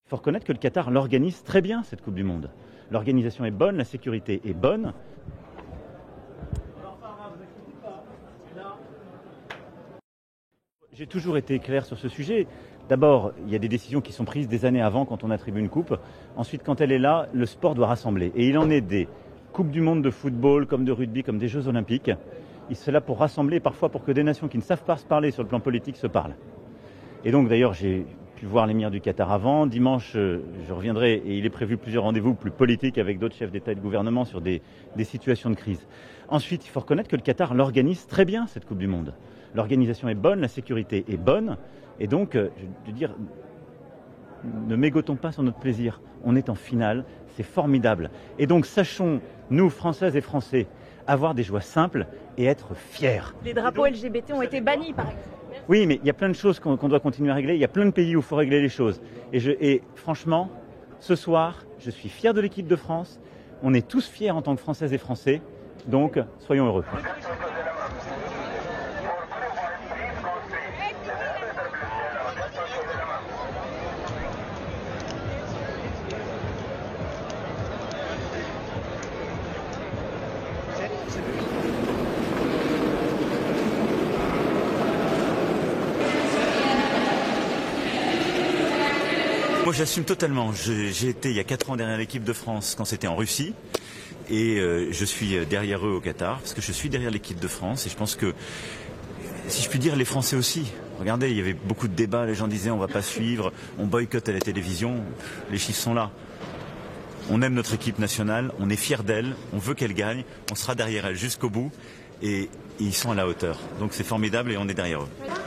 Il faut reconnaître que le Qatar l'organise très bien, cette Coupe du Monde. L'organisation est bonne, la sécurité est bonne. J'ai toujours été clair sur ce sujet. D'abord, il y a des décisions qui sont prises des années avant quand on attribue une coupe. Ensuite, quand elle est là, le sport doit rassembler. Et il en est des Coupes du Monde de football, comme de rugby, comme des Jeux Olympiques. C'est là pour rassembler, parfois pour que des nations qui ne savent pas se parler sur le plan politique se parlent. Et donc d'ailleurs, j'ai pu voir l'émir du Qatar avant. Dimanche, je reviendrai et il est prévu plusieurs rendez-vous plus politiques avec d'autres chefs d'État et de gouvernement sur des situations de crise. Ensuite, il faut reconnaître que le Qatar l'organise très bien, cette Coupe du Monde. L'organisation est bonne, la sécurité est bonne. Et donc, je veux dire, ne mégotons pas sur notre plaisir. On est en finale, c'est formidable. Et donc, sachons, nous, Françaises et Français, avoir des joies simples et être fiers. Les drapeaux LGBT ont été bannis, par exemple. Oui, mais il y a plein de choses qu'on doit continuer à régler. Il y a plein de pays où il faut régler les choses. Et franchement, ce soir, je suis fier de l'équipe de France. On est tous fiers en tant que Françaises et Français. Donc, soyons heureux. Moi j'assume totalement, j'ai été il y a 4 ans derrière l'équipe de France quand c'était en Russie et je suis derrière eux au Qatar parce que je suis derrière l'équipe de France et je pense que, si je puis dire, les Français aussi. Regardez, il y avait beaucoup de débats, les gens disaient on va pas suivre, on boycotte à la télévision, les chiffres sont là. On aime notre équipe nationale, on est fiers d'elle, on veut qu'elle gagne, on sera derrière elle jusqu'au bout et ils sont à la hauteur. Donc c'est formidable et on est derrière eux.